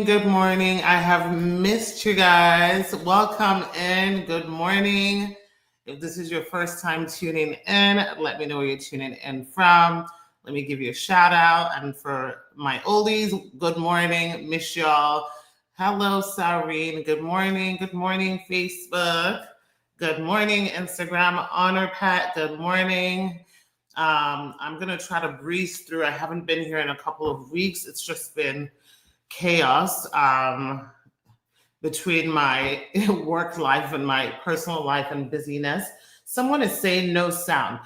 Good morning. I have missed you guys. Welcome in. Good morning. If this is your first time tuning in, let me know where you're tuning in from. Let me give you a shout out. And for my oldies, good morning. Miss y'all. Hello, Sareen. Good morning. Good morning, Facebook. Good morning, Instagram. Honor Pat. Good morning. I'm going to try to breeze through. I haven't been here in a couple of weeks. It's just been chaos between my work life and my personal life and busyness. Someone is saying no sound.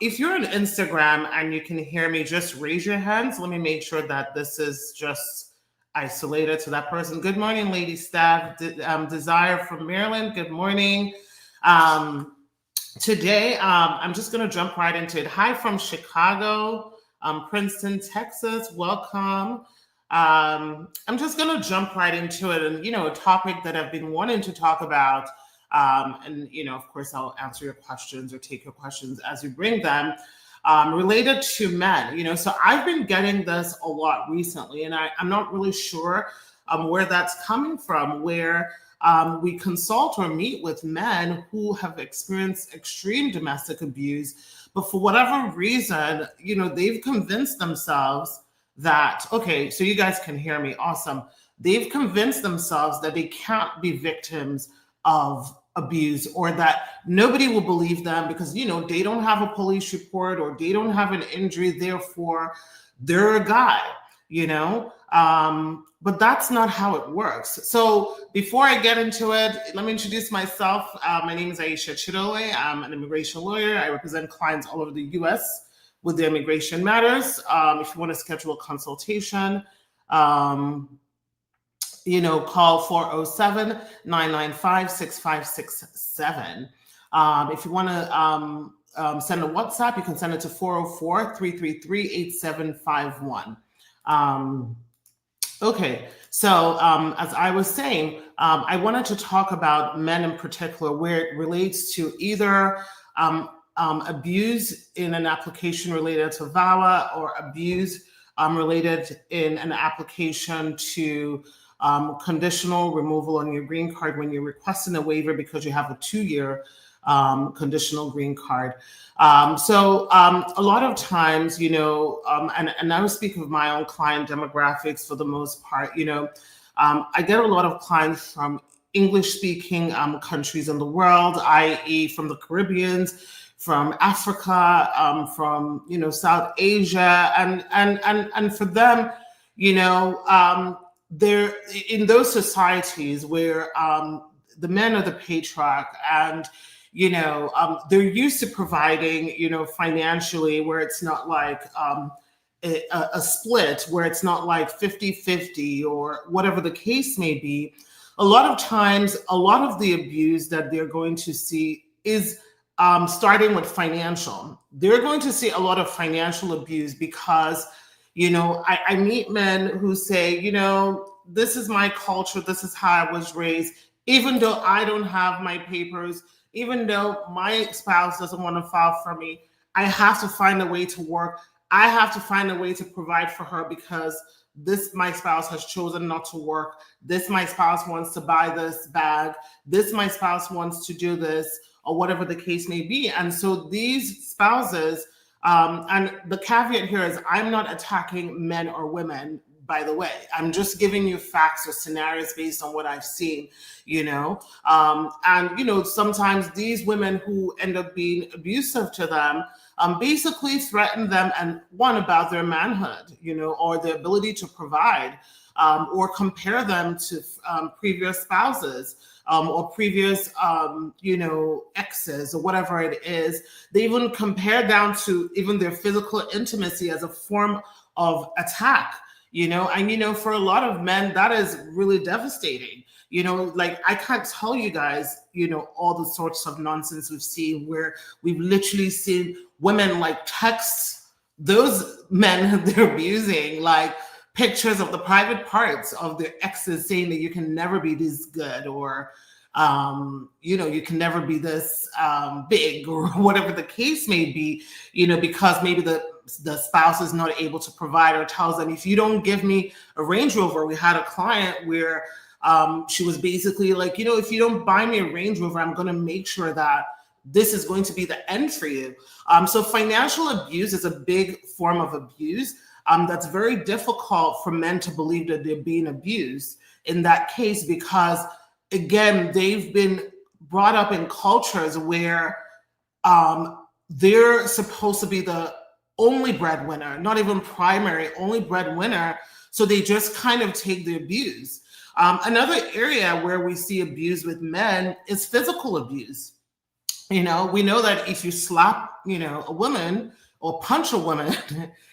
If you're on Instagram and you can hear me, just raise your hands. Let me make sure that this is just isolated to that person. Good morning, Lady Staff. Desire from Maryland. Good morning. Um, Today, I'm just going to jump right into it. Hi from Chicago, Princeton, Texas. Welcome. I'm just going to jump right into it. And, a topic that I've been wanting to talk about. And, of course, I'll answer your questions or take your questions as you bring them. Related to men, so I've been getting this a lot recently, and I'm not really sure where that's coming from, where we consult or meet with men who have experienced extreme domestic abuse, but for whatever reason, they've convinced themselves that, okay, so you guys can hear me, awesome. They've convinced themselves that they can't be victims of abuse, or that nobody will believe them because, they don't have a police report or they don't have an injury, therefore they're a guy, but that's not how it works. So before I get into it, let me introduce myself. My name is Aisha Chidoe. I'm an immigration lawyer. I represent clients all over the U.S. with their immigration matters. If you want to schedule a consultation, call 407-995-6567. If you want to send a WhatsApp, you can send it to 404-333-8751. Okay, so as I was saying, I wanted to talk about men in particular, where it relates to either abuse in an application related to VAWA, or abuse related in an application to conditional removal on your green card when you're requesting a waiver because you have a 2-year conditional green card. So a lot of times, and I was speaking of my own client demographics for the most part, I get a lot of clients from English-speaking countries in the world, i.e. from the Caribbean, from Africa, from, South Asia. And for them, they're in those societies where the men are the patriarch, and they're used to providing, financially, where it's not like a split, where it's not like 50-50 or whatever the case may be. A lot of times, a lot of the abuse that they're going to see is starting with financial. They're going to see a lot of financial abuse because, I meet men who say, this is my culture, this is how I was raised, even though I don't have my papers, even though my spouse doesn't want to file for me, I have to find a way to work. I have to find a way to provide for her because my spouse has chosen not to work. My spouse wants to buy this bag. My spouse wants to do this, or whatever the case may be. And so these spouses, and the caveat here is I'm not attacking men or women, by the way. I'm just giving you facts or scenarios based on what I've seen, and, sometimes these women who end up being abusive to them basically threaten them and one about their manhood, or their ability to provide, or compare them to previous spouses. Or previous, exes or whatever it is. They even compare down to even their physical intimacy as a form of attack, and, for a lot of men, that is really devastating. Like I can't tell you guys, all the sorts of nonsense we've seen, where we've literally seen women like text those men they're abusing, like pictures of the private parts of their exes, saying that you can never be this good, or you can never be this big, or whatever the case may be, because maybe the the spouse is not able to provide, or tells them, if you don't give me a Range Rover. We had a client where she was basically like, if you don't buy me a Range Rover, I'm going to make sure that this is going to be the end for you. So financial abuse is a big form of abuse. That's very difficult for men to believe that they're being abused in that case, because again, they've been brought up in cultures where they're supposed to be the only breadwinner, not even primary, only breadwinner. So they just kind of take the abuse. Another area where we see abuse with men is physical abuse. We know that if you slap, a woman or punch a woman,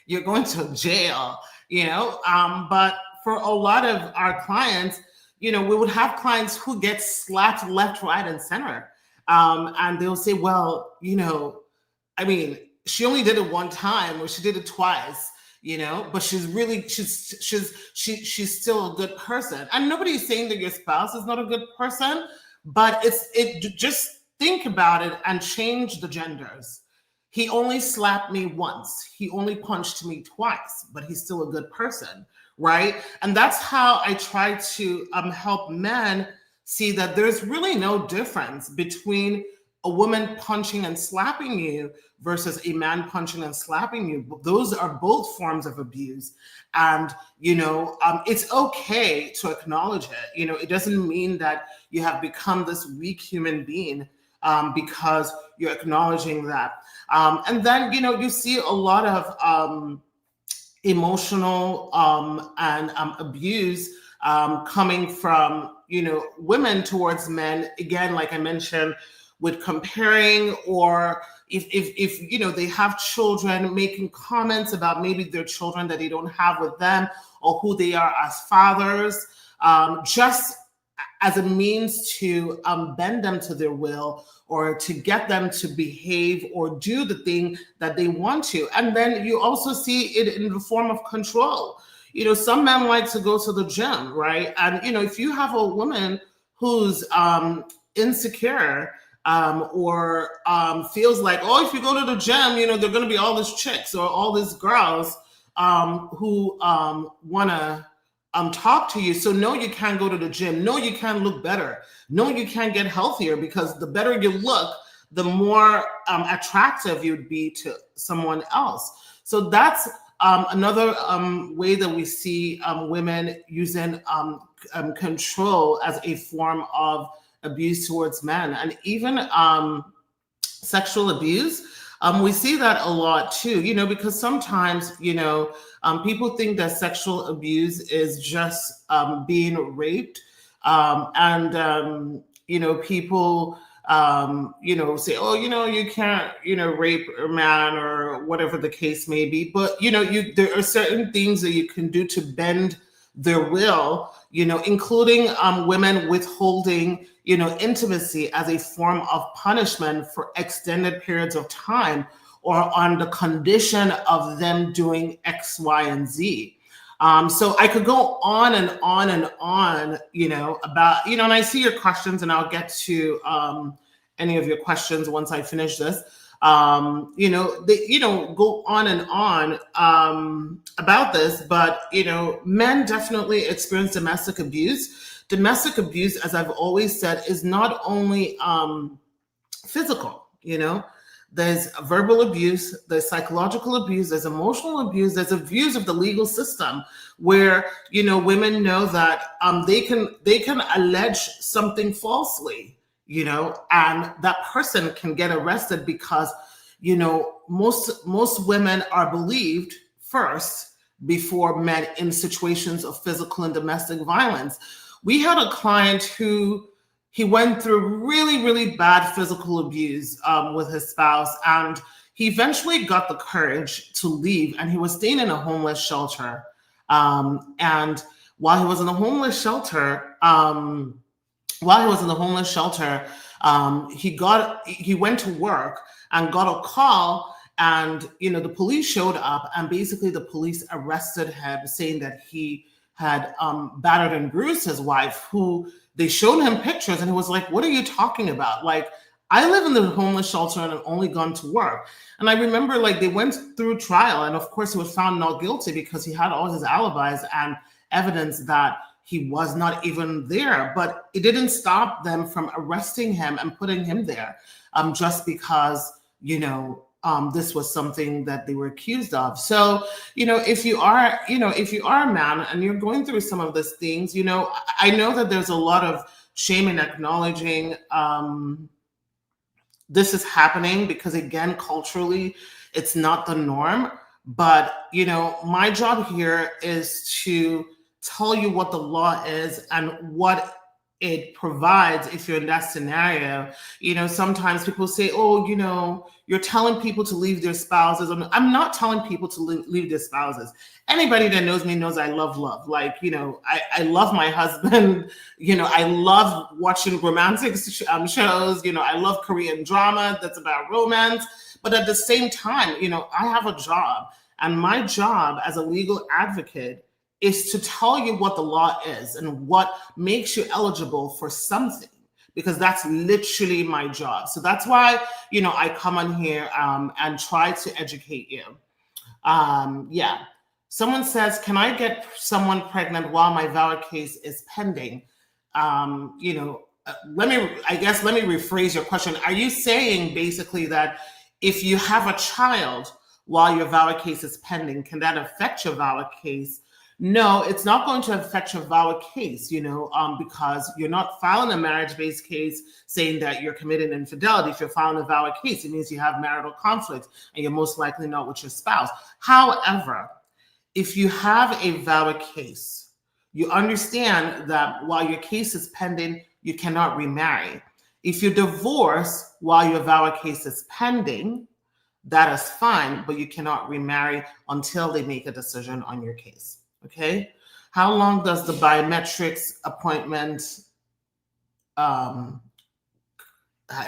you're going to jail, but for a lot of our clients, we would have clients who get slapped left, right, and center. And they'll say, well, she only did it one time, or she did it twice, but she's still a good person. And nobody's saying that your spouse is not a good person, but just think about it and change the genders. He only slapped me once. He only punched me twice, but he's still a good person, right? And that's how I try to help men see that there's really no difference between a woman punching and slapping you versus a man punching and slapping you. Those are both forms of abuse. And, it's okay to acknowledge it. It doesn't mean that you have become this weak human being because you're acknowledging that. And then, you see a lot of emotional and abuse coming from, women towards men. Again, like I mentioned, with comparing, or if they have children, making comments about maybe their children that they don't have with them, or who they are as fathers, just as a means to bend them to their will, or to get them to behave or do the thing that they want to. And then you also see it in the form of control. Some men like to go to the gym, right? And, if you have a woman who's insecure, or feels like, if you go to the gym, there are going to be all these chicks or all these girls who want to talk to you. So no, you can't go to the gym. No, you can't look better. No, you can't get healthier, because the better you look, the more attractive you'd be to someone else. So that's another way that we see women using control as a form of abuse towards men. And even sexual abuse, we see that a lot too, because sometimes, people think that sexual abuse is just being raped. People, say, you can't, rape a man, or whatever the case may be. But, there are certain things that you can do to bend their will, including women withholding, intimacy as a form of punishment for extended periods of time, or on the condition of them doing X, Y, and Z. So I could go on and on and on, about, and I see your questions, and I'll get to any of your questions once I finish this. They, go on and on about this, but, men definitely experience domestic abuse. Domestic abuse, as I've always said, is not only physical, there's verbal abuse, there's psychological abuse, there's emotional abuse, there's abuse of the legal system, where, women know that they can allege something falsely, and that person can get arrested because, most women are believed first before men in situations of physical and domestic violence. We had a client who he went through really, really bad physical abuse with his spouse, and he eventually got the courage to leave, and he was staying in a homeless shelter. And while he was in the homeless shelter, he went to work and got a call, and the police showed up, and basically the police arrested him, saying that he had battered and bruised his wife, who they showed him pictures, and he was like, what are you talking about? Like, I live in the homeless shelter and I've only gone to work. And I remember like they went through trial, and of course he was found not guilty because he had all his alibis and evidence that he was not even there. But it didn't stop them from arresting him and putting him there, just because, this was something that they were accused of. So, if you are, if you are a man and you're going through some of these things, I know that there's a lot of shame in acknowledging this is happening, because again, culturally, it's not the norm. But, my job here is to tell you what the law is and what it provides if you're in that scenario. Sometimes people say, oh, you're telling people to leave their spouses. I'm not telling people to leave their spouses. Anybody that knows me knows I love love. Like, I love my husband. I love watching romantic shows. I love Korean drama that's about romance. But at the same time, I have a job. And my job as a legal advocate is to tell you what the law is and what makes you eligible for something, because that's literally my job. So that's why, I come on here and try to educate you. Yeah. Someone says, can I get someone pregnant while my VAWA case is pending? Let me rephrase your question. Are you saying basically that if you have a child while your VAWA case is pending, can that affect your VAWA case? No, it's not going to affect your VAWA case, because you're not filing a marriage-based case saying that you're committing infidelity. If you're filing a VAWA case, it means you have marital conflict and you're most likely not with your spouse. However, if you have a VAWA case, you understand that while your case is pending, you cannot remarry. If you divorce while your VAWA case is pending, that is fine, but you cannot remarry until they make a decision on your case. Okay. How long does the biometrics appointment? I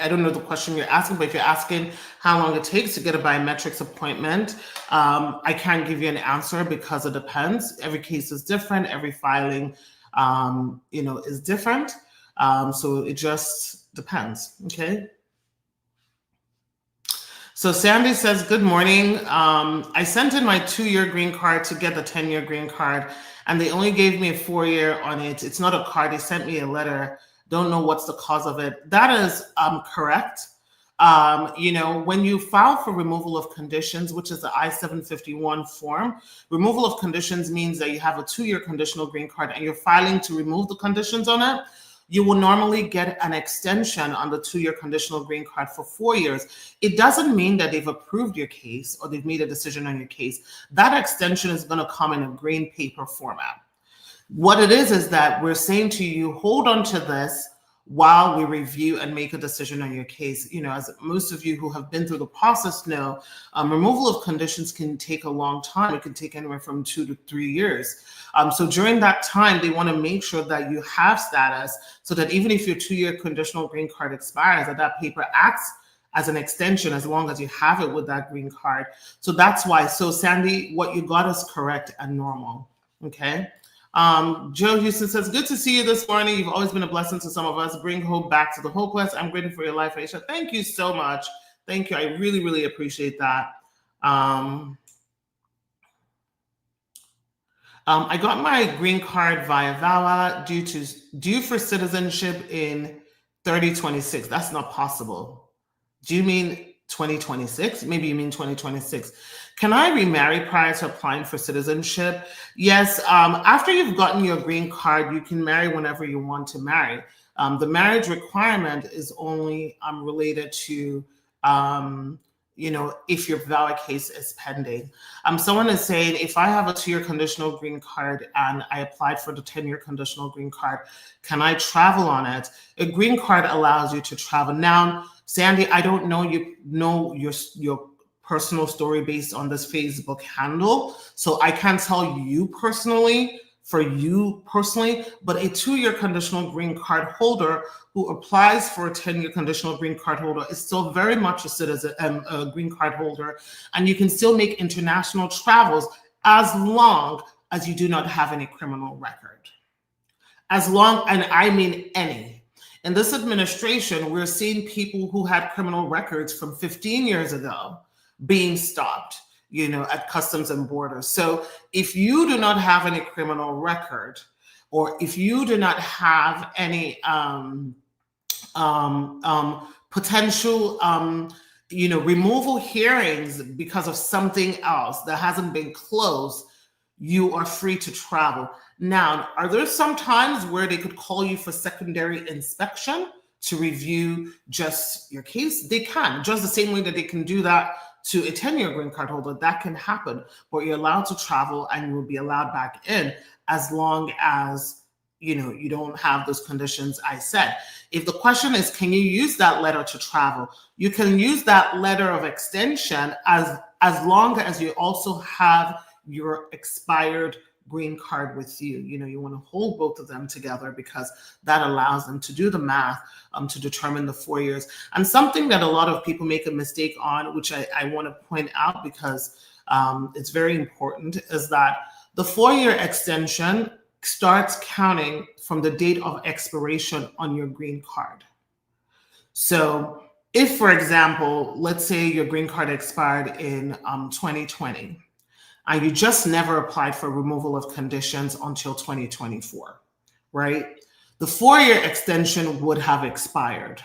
don't know the question you're asking, but if you're asking how long it takes to get a biometrics appointment, I can't give you an answer because it depends. Every case is different. Every filing, is different. So it just depends. Okay. So Sandy says, good morning. I sent in my 2-year green card to get the 10-year green card, and they only gave me a 4-year on it. It's not a card. They sent me a letter. Don't know what's the cause of it. That is correct. When you file for removal of conditions, which is the I-751 form, removal of conditions means that you have a 2-year conditional green card and you're filing to remove the conditions on it. You will normally get an extension on the 2-year conditional green card for 4 years. It doesn't mean that they've approved your case or they've made a decision on your case. That extension is going to come in a green paper format. What it is that we're saying to you, hold on to this while we review and make a decision on your case. As most of you who have been through the process know, removal of conditions can take a long time. It can take anywhere from 2 to 3 years. So during that time, they want to make sure that you have status so that even if your 2-year conditional green card expires, that paper acts as an extension as long as you have it with that green card. So that's why. So Sandy, what you got is correct and normal. Okay. Joe Houston says, good to see you this morning. You've always been a blessing to some of us. Bring hope back to the hopeless. I'm grateful for your life, Aisha. Thank you so much. Thank you. I really, really appreciate that. I got my green card via VAWA due for citizenship in 2026. That's not possible. Do you mean 2026? Maybe you mean 2026. Can I remarry prior to applying for citizenship? Yes. After you've gotten your green card, you can marry whenever you want to marry. The marriage requirement is only related to, if your VAWA case is pending. Someone is saying, if I have a 2-year conditional green card and I applied for the 10-year conditional green card, can I travel on it? A green card allows you to travel. Now, Sandy, I don't know your personal story based on this Facebook handle, so I can't tell you personally, but a 2-year conditional green card holder who applies for a 10-year conditional green card holder is still very much a citizen, a green card holder, and you can still make international travels as long as you do not have any criminal record. As long, and I mean any. In this administration, we're seeing people who had criminal records from 15 years ago being stopped, at customs and borders. So if you do not have any criminal record, or if you do not have any potential removal hearings because of something else that hasn't been closed, you are free to travel. Now, are there some times where they could call you for secondary inspection to review just your case? They can, just the same way that they can do that to a 10-year green card holder. That can happen, but you're allowed to travel and you will be allowed back in as long as you don't have those conditions I said. If the question is, can you use that letter to travel? You can use that letter of extension as long as you also have your expired green card with you. You want to hold both of them together because that allows them to do the math to determine the 4 years. And something that a lot of people make a mistake on, which I want to point out because it's very important, is that the 4-year extension starts counting from the date of expiration on your green card. So if, for example, let's say your green card expired in 2020, and you just never applied for removal of conditions until 2024, right? The 4-year extension would have expired.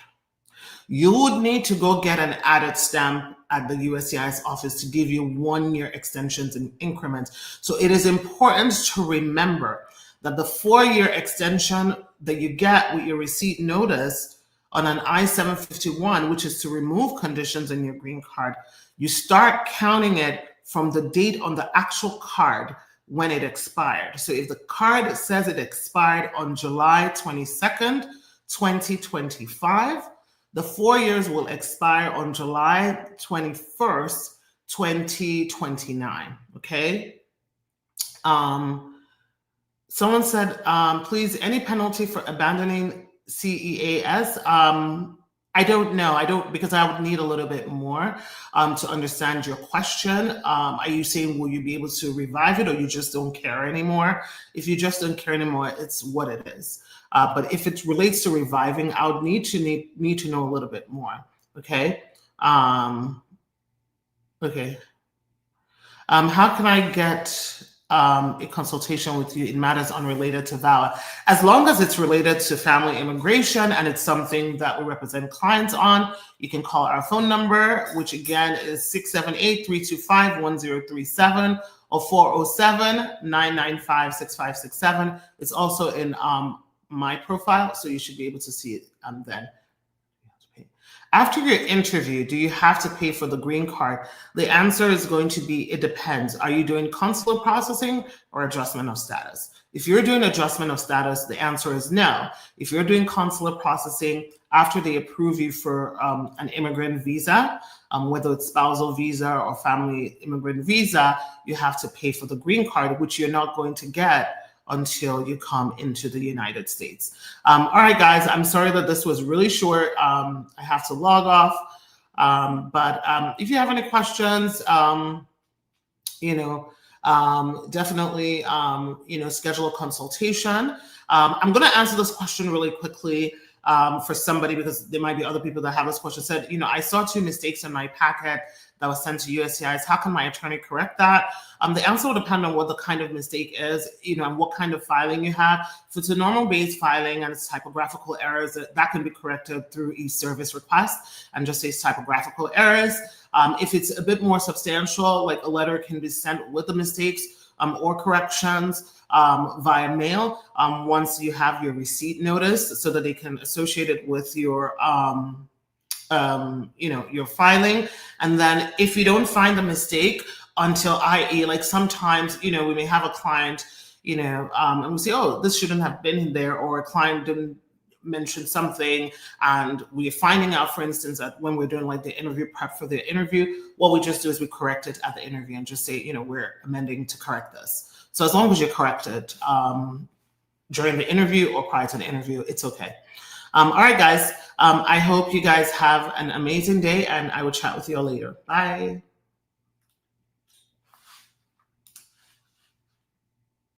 You would need to go get an added stamp at the USCIS office to give you 1-year extensions in increments. So it is important to remember that the 4-year extension that you get with your receipt notice on an I-751, which is to remove conditions in your green card, you start counting it from the date on the actual card when it expired. So if the card says it expired on July 22nd, 2025, the 4 years will expire on July 21st, 2029, okay? Someone said, please, any penalty for abandoning CEAS? I don't know. Because I would need a little bit more to understand your question. Are you saying, will you be able to revive it, or you just don't care anymore? If you just don't care anymore, it's what it is. But if it relates to reviving, I would need to know a little bit more. Okay. Okay. How can I get a consultation with you in matters unrelated to VAWA? As long as it's related to family immigration and it's something that we represent clients on, you can call our phone number, which again is 678-325-1037 or 407-995-6567. It's also in my profile, so you should be able to see it then. After your interview, do you have to pay for the green card? The answer is going to be, it depends. Are you doing consular processing or adjustment of status? If you're doing adjustment of status, the answer is no. If you're doing consular processing, after they approve you for an immigrant visa, whether it's spousal visa or family immigrant visa, you have to pay for the green card, which you're not going to get until you come into the United States. All right, guys, I'm sorry that this was really short. I have to log off. But if you have any questions, definitely, schedule a consultation. I'm going to answer this question really quickly for somebody, because there might be other people that have this question. Said, I saw 2 mistakes in my packet that was sent to USCIS. How can my attorney correct that? The answer will depend on what the kind of mistake is, and what kind of filing you have. If it's a normal base filing and it's typographical errors, that can be corrected through e-service request and just say typographical errors. If it's a bit more substantial, like a letter can be sent with the mistakes or corrections via mail once you have your receipt notice, so that they can associate it with your your filing. And then if you don't find the mistake until, i.e., like sometimes, we may have a client, and we say, oh, this shouldn't have been there, or a client didn't mention something, and we're finding out, for instance, that when we're doing like the interview prep for the interview, what we just do is we correct it at the interview and just say, we're amending to correct this. So as long as you correct it during the interview or prior to the interview, it's okay. All right, guys. I hope you guys have an amazing day, and I will chat with you all later. Bye.